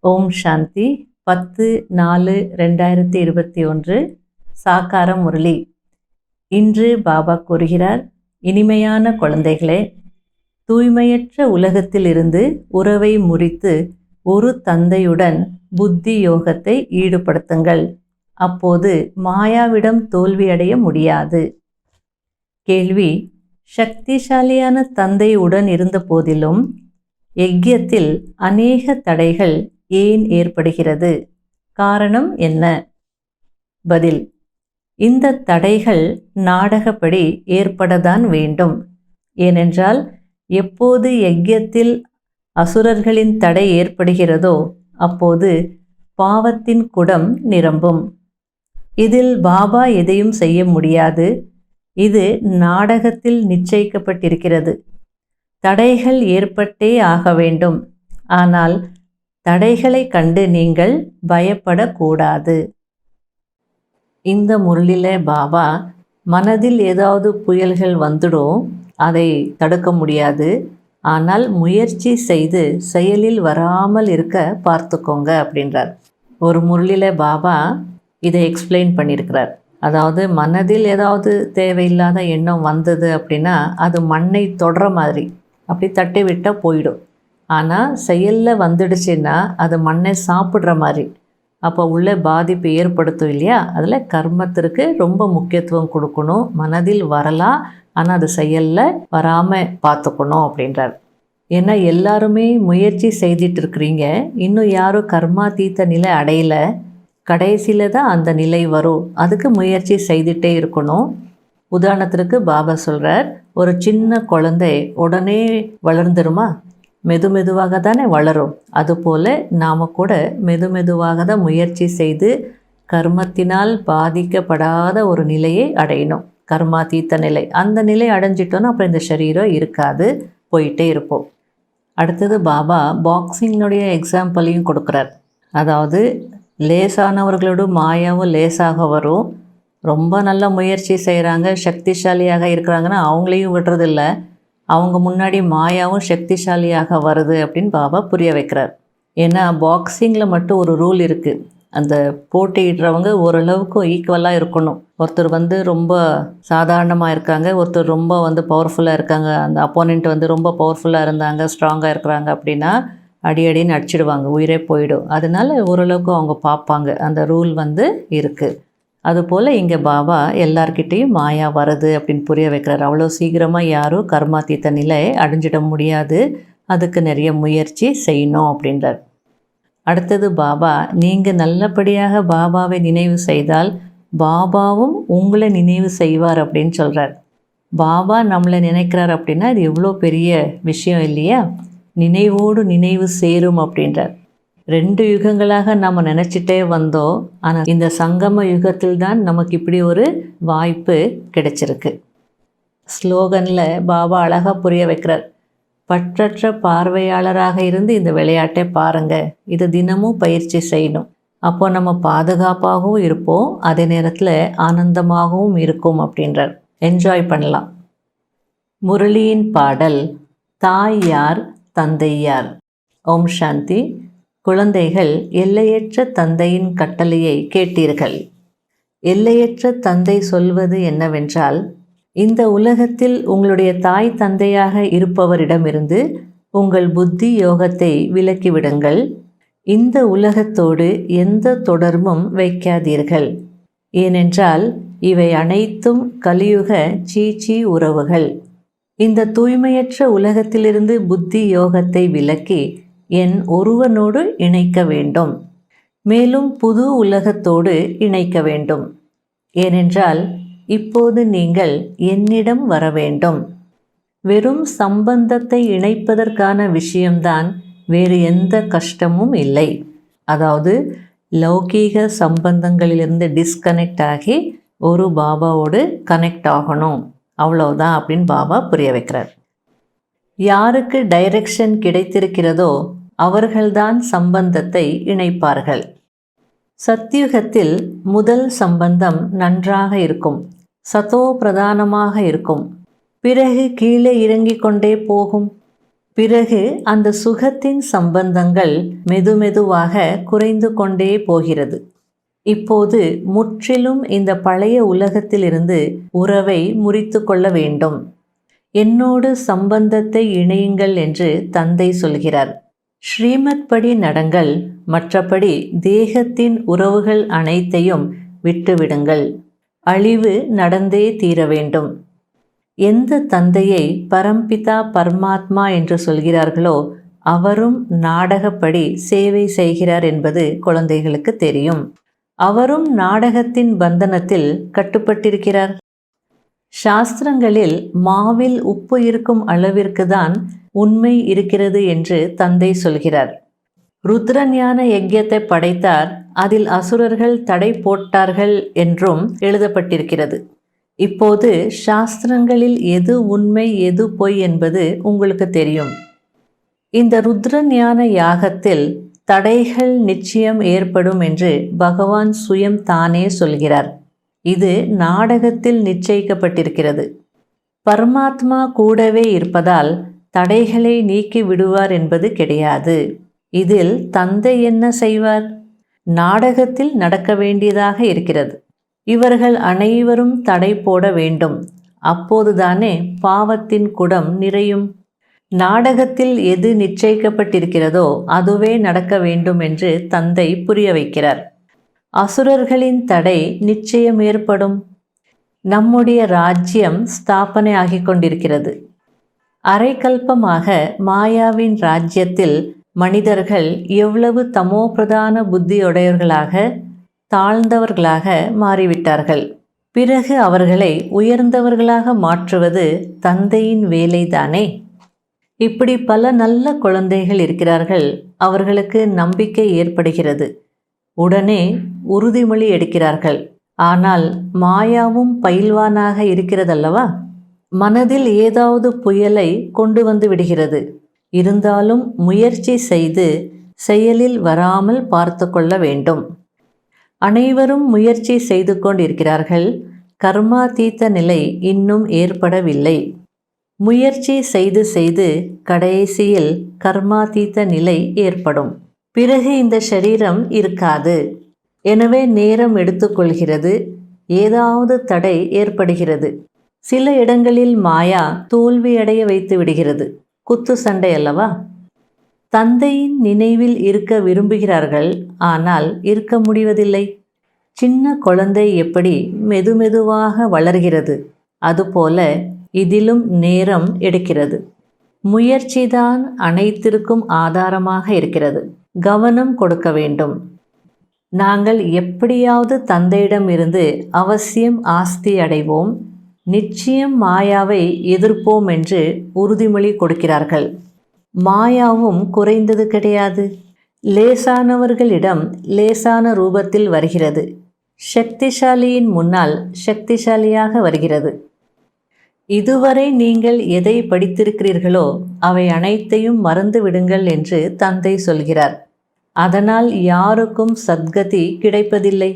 ஓம் சாந்தி 10/4/2021 சாக்கார முரளி. இன்று பாபா கூறுகிறார், இனிமையான குழந்தைகளே, தூய்மையற்ற உலகத்தில் இருந்து உறவை முறித்து ஒரு தந்தையுடன் புத்தி யோகத்தை ஈடுபடுத்துங்கள். அப்போது மாயாவிடம் தோல்வியடைய முடியாது. கேள்வி: சக்திசாலியான தந்தை உடன் இருந்த போதிலும் யஜ்யத்தில் அநேக தடைகள் ஏன் ஏற்படுகிறது? காரணம் என்ன? பதில்: இந்த தடைகள் நாடகப்படி ஏற்படத்தான் வேண்டும். ஏனென்றால் எப்போது யஜ்யத்தில் அசுரர்களின் தடை ஏற்படுகிறதோ அப்போது பாவத்தின் குடம் நிரம்பும். இதில் பாபா எதையும் செய்ய முடியாது. இது நாடகத்தில் நிச்சயிக்கப்பட்டிருக்கிறது. தடைகள் ஏற்பட்டே ஆக வேண்டும். ஆனால் தடைகளை கண்டு நீங்கள் பயப்படக்கூடாது. இந்த முரளில பாபா மனதில் ஏதாவது புயல்கள் வந்துடும், அதை தடுக்க முடியாது. ஆனால் முயற்சி செய்து செயலில் வராமல் இருக்க பார்த்துக்கோங்க அப்படின்றார். ஒரு முரளில பாபா இதை எக்ஸ்பிளைன் பண்ணியிருக்கிறார். அதாவது மனதில் ஏதாவது தேவையில்லாத எண்ணம் வந்தது அப்படின்னா அது மண்ணை தொடுற மாதிரி அப்படி தட்டி விட்டால் போயிடும். ஆனால் செயலில் வந்துடுச்சுன்னா அது மண்ணை சாப்பிட்ற மாதிரி, அப்போ உள்ள பாதிப்பு ஏற்படுத்தும் இல்லையா? அதில் கர்மத்திற்கு ரொம்ப முக்கியத்துவம் கொடுக்கணும். மனதில் வரலாம், ஆனால் அது செயலில் வராமல் பார்த்துக்கணும் அப்படின்றார். ஏன்னா எல்லாருமே முயற்சி செய்துட்டு இருக்கிறீங்க, இன்னும் யாரும் கர்மா தீத்த நிலை அடையலை. கடைசியில் தான் அந்த நிலை வரும். அதுக்கு முயற்சி செய்துட்டே இருக்கணும். உதாரணத்திற்கு பாபா சொல்கிறார், ஒரு சின்ன குழந்தை உடனே வளர்ந்துருமா? மெதுவாக தானே வளரும். அதுபோல் நாம் கூட மெதுவாக தான் முயற்சி செய்து கர்மத்தினால் பாதிக்கப்படாத ஒரு நிலையை அடையணும். கர்மா தீத்த நிலை, அந்த நிலை அடைஞ்சிட்டோன்னா அப்புறம் இந்த சரீரம் இருக்காது, போயிட்டே இருப்போம். அடுத்தது பாபா பாக்ஸிங்குடைய எக்ஸாம்பிளையும் கொடுக்குறார். அதாவது லேசானவர்களோடு மாயாவும் லேசாக வரும். ரொம்ப நல்ல முயற்சி செய்கிறாங்க, சக்திசாலியாக இருக்கிறாங்கன்னா அவங்களையும் விடுறதில்ல. அவங்க முன்னாடி மாயாவும் சக்திசாலியாக வருது அப்படின்னு பாபா புரிய வைக்கிறார். ஏன்னா பாக்ஸிங்கில் மட்டும் ஒரு ரூல் இருக்குது. அந்த போட்டியிடுறவங்க ஓரளவுக்கு ஈக்குவலாக இருக்கணும். ஒருத்தர் ரொம்ப சாதாரணமாக இருக்காங்க, ஒருத்தர் ரொம்ப பவர்ஃபுல்லாக இருக்காங்க. அந்த அப்போனண்ட் ரொம்ப பவர்ஃபுல்லாக இருந்தாங்க, ஸ்ட்ராங்காக இருக்கிறாங்க அப்படின்னா அடின்னு அடிச்சிடுவாங்க, உயிரே போயிடும். அதனால ஓரளவுக்கு அவங்க பார்ப்பாங்க. அந்த ரூல் இருக்குது. அதுபோல் இங்கே பாபா எல்லார்கிட்டேயும் மாயா வருது அப்படின்னு புரிய வைக்கிறார். அவ்வளோ சீக்கிரமாக யாரும் கர்மாத்தீத்த நிலை அடைஞ்சிட முடியாது, அதுக்கு நிறைய முயற்சி செய்யணும் அப்படின்றார். அடுத்தது பாபா, நீங்கள் நல்லபடியாக பாபாவை நினைவு செய்தால் பாபாவும் உங்களை நினைவு செய்வார் அப்படின்னு சொல்கிறார். பாபா நம்மளை நினைக்கிறார் அப்படின்னா இது எவ்வளோ பெரிய விஷயம் இல்லையா? நினைவோடு நினைவு சேரும் அப்படின்றார். 2 யுகங்களாக நம்ம நினச்சிட்டே வந்தோம். ஆனால் இந்த சங்கம யுகத்தில் தான் நமக்கு இப்படி ஒரு வாய்ப்பு கிடைச்சிருக்கு. ஸ்லோகனில் பாபா அழகாக புரிய வைக்கிறார். பற்றற்ற பார்வையாளராக இருந்து இந்த விளையாட்டை பாருங்கள். இது தினமும் பயிற்சி செய்யணும். அப்போ நம்ம பாதுகாப்பாகவும் இருப்போம், அதே நேரத்தில் ஆனந்தமாகவும் இருக்கும் அப்படின்றார். என்ஜாய் பண்ணலாம். முரளியின் பாடல்: தாய் யார், தந்தை யார்? ஓம் சாந்தி. குழந்தைகள், எல்லையற்ற தந்தையின் கட்டளையை கேட்டீர்கள். எல்லையற்ற தந்தை சொல்வது என்னவென்றால், இந்த உலகத்தில் உங்களுடைய தாய் தந்தையாக இருப்பவரிடமிருந்து உங்கள் புத்தி யோகத்தை விலக்கிவிடுங்கள். இந்த உலகத்தோடு எந்த தொடர்பும் வைக்காதீர்கள். ஏனென்றால் இவை அனைத்தும் கலியுக சீச்சி உறவுகள். இந்த தூய்மையற்ற உலகத்திலிருந்து புத்தி யோகத்தை விலக்கி என் ஒருவனோடு இணைக்க வேண்டும். மேலும் புது உலகத்தோடு இணைக்க வேண்டும். ஏனென்றால் இப்போது நீங்கள் என்னிடம் வர வேண்டும். வெறும் சம்பந்தத்தை இணைப்பதற்கான விஷயம்தான், வேறு எந்த கஷ்டமும் இல்லை. அதாவது லௌகீக சம்பந்தங்களிலிருந்து டிஸ்கனெக்ட் ஆகி ஒரு பாபாவோடு கனெக்ட் ஆகணும், அவ்வளோதான் அப்படின்னு பாபா புரிய வைக்கிறார். யாருக்கு டைரக்ஷன் கிடைத்திருக்கிறதோ அவர்கள்தான் சம்பந்தத்தை இணைப்பார்கள். சத்யுகத்தில் முதல் சம்பந்தம் நன்றாக இருக்கும், சதோ பிரதானமாக இருக்கும். பிறகு கீழே இறங்கிக் கொண்டே போகும். பிறகு அந்த சுகத்தின் சம்பந்தங்கள் மெதுமெதுவாக குறைந்து கொண்டே போகிறது. இப்போது முற்றிலும் இந்த பழைய உலகத்திலிருந்து உறவை முறித்து கொள்ள வேண்டும். என்னோடு சம்பந்தத்தை இணையுங்கள் என்று தந்தை சொல்கிறார். ஸ்ரீமத் படி நடங்கள், மற்றபடி தேகத்தின் உறவுகள் அனைத்தையும் விட்டுவிடுங்கள். அழிவு நடந்தே தீர வேண்டும். எந்த தந்தையை பரம்பிதா பரமாத்மா என்று சொல்கிறார்களோ அவரும் நாடகப்படி சேவை செய்கிறார் என்பது குழந்தைகளுக்கு தெரியும். அவரும் நாடகத்தின் பந்தனத்தில் கட்டுப்பட்டிருக்கிறார். சாஸ்திரங்களில் மாவில் உப்பு இருக்கும் அளவிற்கு தான் உண்மை இருக்கிறது என்று தந்தை சொல்கிறார். ருத்ரஞான யஜ்யத்தை படைத்தார், அதில் அசுரர்கள் தடை போட்டார்கள் என்றும் எழுதப்பட்டிருக்கிறது. இப்போது சாஸ்திரங்களில் எது உண்மை எது பொய் என்பது உங்களுக்கு தெரியும். இந்த ருத்ரஞான யாகத்தில் தடைகள் நிச்சயம் ஏற்படும் என்று பகவான் சுயம் தானே சொல்கிறார். இது நாடகத்தில் நிச்சயிக்கப்பட்டிருக்கிறது. பரமாத்மா கூடவே இருப்பதால் தடைகளை நீக்கி விடுவார் என்பது கிடையாது. இதில் தந்தை என்ன செய்வார்? நாடகத்தில் நடக்க வேண்டியதாக இருக்கிறது. இவர்கள் அனைவரும் தடை போட வேண்டும். அப்போதுதானே பாவத்தின் குடம் நிறையும். நாடகத்தில் எது நிச்சயிக்கப்பட்டிருக்கிறதோ அதுவே நடக்க வேண்டும் என்று தந்தை புரிய வைக்கிறார். அசுரர்களின் தடை நிச்சயம் ஏற்படும். நம்முடைய ராஜ்யம் ஸ்தாபனை ஆகிக் கொண்டிருக்கிறது. அரைக்கல்பமாக மாயாவின் ராஜ்யத்தில் மனிதர்கள் எவ்வளவு தமோபிரதான புத்தியுடையவர்களாக தாழ்ந்தவர்களாக மாறிவிட்டார்கள். பிறகு அவர்களை உயர்ந்தவர்களாக மாற்றுவது தந்தையின் வேலைதானே. இப்படி பல நல்ல குழந்தைகள் இருக்கிறார்கள். அவர்களுக்கு நம்பிக்கை ஏற்படுகிறது. உடனே உறுதிமொழி எடுக்கிறார்கள். ஆனால் மாயாவும் பயில்வானாக இருக்கிறதல்லவா? மனதில் ஏதாவது புயலை கொண்டு வந்து விடுகிறது. இருந்தாலும் முயற்சி செய்து செயலில் வராமல் பார்த்து கொள்ள வேண்டும். அனைவரும் முயற்சி செய்து கொண்டிருக்கிறார்கள். கர்மாதீத்த நிலை இன்னும் ஏற்படவில்லை. முயற்சி செய்து செய்து கடைசியில் கர்மாதீத்த நிலை ஏற்படும். பிறகு இந்த சரீரம் இருக்காது. எனவே நேரம் எடுத்துக்கொள்கிறது. ஏதாவது தடை ஏற்படுகிறது. சில இடங்களில் மாயா தோல்வியடைய வைத்து விடுகிறது. குத்து சண்டை அல்லவா? தந்தையின் நினைவில் இருக்க விரும்புகிறார்கள், ஆனால் இருக்க முடிவதில்லை. சின்ன குழந்தை எப்படி மெதுமெதுவாக வளர்கிறது, அதுபோல இதிலும் நேரம் எடுக்கிறது. முயற்சிதான் அனைத்திற்கும் ஆதாரமாக இருக்கிறது. கவனம் கொடுக்க வேண்டும். நாங்கள் எப்படியாவது தந்தையிடம் இருந்து அவசியம் ஆஸ்தி அடைவோம், நிச்சயம் மாயாவை எதிர்ப்போம் என்று உறுதிமொழி கொடுக்கிறார்கள். மாயாவும் குறைந்தது கிடையாது. லேசானவர்களிடம் லேசான ரூபத்தில் வருகிறது. சக்திசாலியின் முன்னால் சக்திசாலியாக வருகிறது. இதுவரை நீங்கள் எதை படித்திருக்கிறீர்களோ அவை அனைத்தையும் மறந்து விடுங்கள் என்று தந்தை சொல்கிறார். அதனால் யாருக்கும் சத்கதி கிடைப்பதில்லை.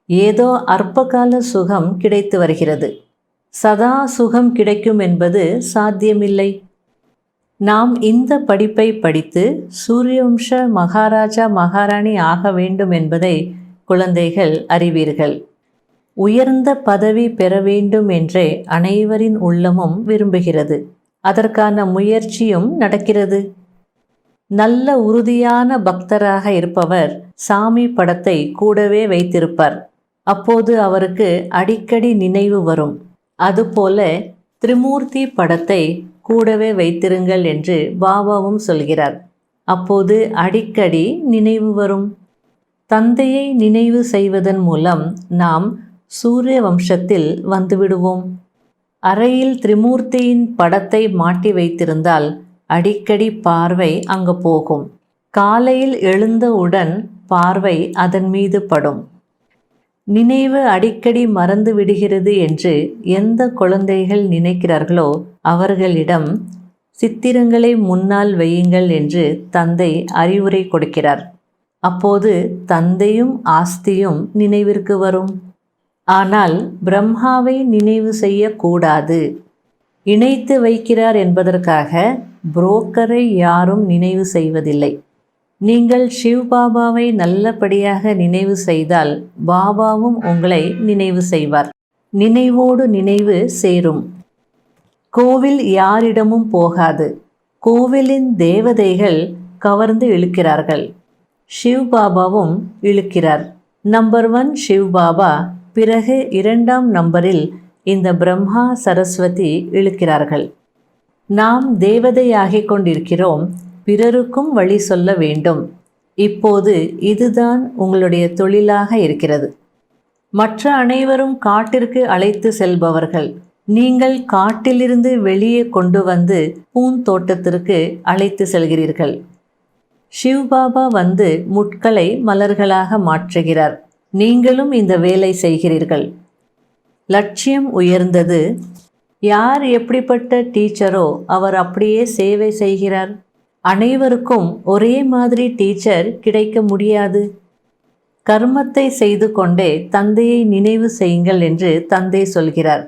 ஏதோ அற்பகால சுகம் கிடைத்து வருகிறது. சதா சுகம் கிடைக்கும் என்பது சாத்தியமில்லை. நாம் இந்த படிப்பை படித்து சூரியவம்ச மகாராஜா மகாராணி ஆக வேண்டும் என்பதை குழந்தைகள் அறிவீர்கள். உயர்ந்த பதவி பெற வேண்டும் என்றே அனைவரின் உள்ளமும் விரும்புகிறது. அதற்கான முயற்சியும் நடக்கிறது. நல்ல உறுதியான பக்தராக இருப்பவர் சாமி படத்தை கூடவே வைத்திருப்பார். அப்போது அவருக்கு அடிக்கடி நினைவு வரும். அதுபோல திரிமூர்த்தி படத்தை கூடவே வைத்திருங்கள் என்று பாபாவும் சொல்கிறார். அப்போது அடிக்கடி நினைவு வரும். தந்தையை நினைவு செய்வதன் மூலம் நாம் சூரிய வம்சத்தில் வந்துவிடுவோம். அறையில் திரிமூர்த்தியின் படத்தை மாட்டி வைத்திருந்தால் அடிக்கடி பார்வை அங்கு போகும். காலையில் எழுந்தவுடன் பார்வை அதன் மீது படும். நினைவு அடிக்கடி மறந்து விடுகிறது என்று எந்த குழந்தைகள் நினைக்கிறார்களோ அவர்களிடம் சித்திரங்களை முன்னால் வையுங்கள் என்று தந்தை அறிவுரை கொடுக்கிறார். அப்போது தந்தையும் ஆஸ்தியும் நினைவிற்கு வரும். ஆனால் பிரம்மாவை நினைவு செய்யக்கூடாது. இணைத்து வைக்கிறார் என்பதற்காக புரோக்கரை யாரும் நினைவு செய்வதில்லை. நீங்கள் சிவபாபாவை நல்லபடியாக நினைவு செய்தால் பாபாவும் உங்களை நினைவு செய்வார். நினைவோடு நினைவு சேரும். கோவில் யாரிடமும் போகாது. கோவிலின் தேவதைகள் கவர்ந்து இழுக்கிறார்கள். சிவபாபாவும் இழுக்கிறார். நம்பர் 1 சிவபாபா, பிறகு 2ஆம் நம்பரில் இந்த பிரம்மா சரஸ்வதி இழுக்கிறார்கள். நாம் தேவதையாகிக் கொண்டிருக்கிறோம். பிறருக்கும் வழி சொல்ல வேண்டும். இப்போது இதுதான் உங்களுடைய தொழிலாக இருக்கிறது. மற்ற அனைவரும் காட்டிற்கு அழைத்து செல்பவர்கள். நீங்கள் காட்டிலிருந்து வெளியே கொண்டு வந்து பூந்தோட்டத்திற்கு அழைத்து செல்கிறீர்கள். சிவபாபா வந்து முட்களை மலர்களாக மாற்றுகிறார். நீங்களும் இந்த வேலை செய்கிறீர்கள். லட்சியம் உயர்ந்தது. யார் எப்படிப்பட்ட டீச்சரோ அவர் அப்படியே சேவை செய்கிறார். அனைவருக்கும் ஒரே மாதிரி டீச்சர் கிடைக்க முடியாது. கர்மத்தை செய்து கொண்டே தந்தையை நினைவு செய்யுங்கள் என்று தந்தை சொல்கிறார்.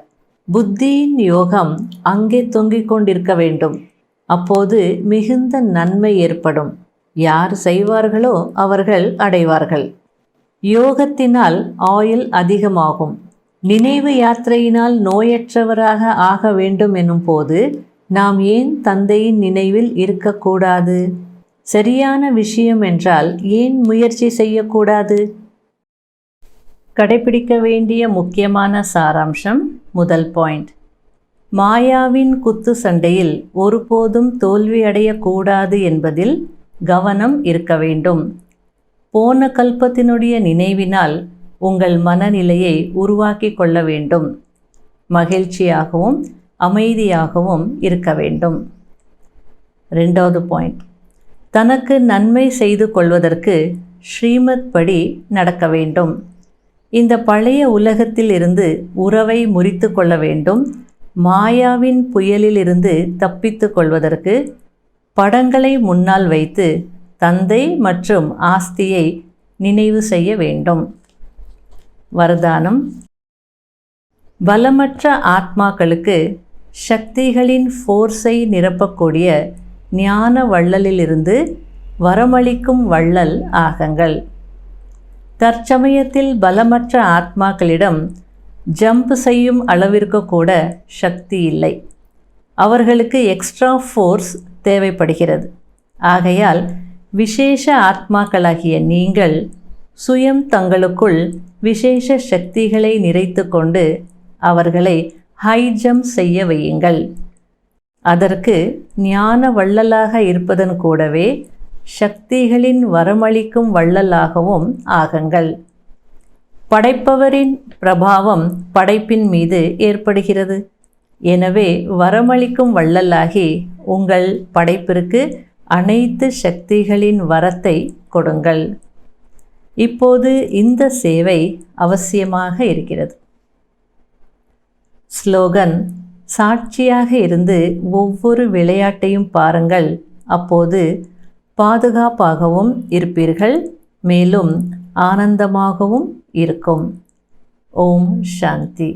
புத்தியின் யோகம் அங்கே தொங்கிக் கொண்டிருக்க வேண்டும். அப்போது மிகுந்த நன்மை ஏற்படும். யார் செய்வார்களோ அவர்கள் அடைவார்கள். யோகத்தினால் ஆயுள் அதிகமாகும். நினைவு யாத்திரையினால் நோயற்றவராக ஆக வேண்டும் எனும் போது நாம் ஏன் தந்தையின் நினைவில் இருக்கக்கூடாது? சரியான விஷயம் என்றால் ஏன் முயற்சி செய்யக்கூடாது? கடைபிடிக்க வேண்டிய முக்கியமான சாராம்சம். முதல் பாயிண்ட், மாயாவின் குத்து சண்டையில் ஒருபோதும் தோல்வியடையக்கூடாது என்பதில் கவனம் இருக்க வேண்டும். போன கல்பத்தினுடைய நினைவினால் உங்கள் மனநிலையை உருவாக்கி கொள்ள வேண்டும். மகிழ்ச்சியாகவும் அமைதியாகவும் இருக்க வேண்டும். 2வது பாயிண்ட், தனக்கு நன்மை செய்து கொள்வதற்கு ஸ்ரீமத் படி நடக்க வேண்டும். இந்த பழைய உலகத்தில் இருந்து உறவை முறித்து கொள்ள வேண்டும். மாயாவின் புயலில் இருந்து தப்பித்து கொள்வதற்கு படங்களை முன்னால் வைத்து தந்தை மற்றும் ஆஸ்தியை நினைவு செய்ய வேண்டும். வரதானம், பலமற்ற ஆத்மாக்களுக்கு சக்திகளின் ஃபோர்ஸை நிரப்பக்கூடிய ஞான வள்ளலிலிருந்து வரமளிக்கும் வள்ளல் ஆகங்கள். தற்சமயத்தில் பலமற்ற ஆத்மாக்களிடம் ஜம்ப் செய்யும் அளவிற்கு கூட சக்தி இல்லை. அவர்களுக்கு எக்ஸ்ட்ரா ஃபோர்ஸ் தேவைப்படுகிறது. ஆகையால் விசேஷ ஆத்மாக்களாகிய நீங்கள் சுயம் தங்களுக்குள் விசேஷ சக்திகளை நிறைத்து கொண்டு அவர்களை ஹை ஜம்ப் செய்ய வையுங்கள். அதற்கு ஞான வள்ளலாக இருப்பதன் கூடவே சக்திகளின் வரமளிக்கும் வள்ளலாகவும் ஆகுங்கள். படைப்பவரின் பிரபாவம் படைப்பின் மீது ஏற்படுகிறது. எனவே வரமளிக்கும் வள்ளலாகி உங்கள் படைப்பிற்கு அனைத்து சக்திகளின் வரத்தை கொடுங்கள். இப்போது இந்த சேவை அவசியமாக இருக்கிறது. ஸ்லோகன், சாட்சியாக இருந்து ஒவ்வொரு விளையாட்டையும் பாருங்கள். அப்போது பாதுகாப்பாகவும் இருப்பீர்கள், மேலும் ஆனந்தமாகவும் இருக்கும். ஓம் சாந்தி.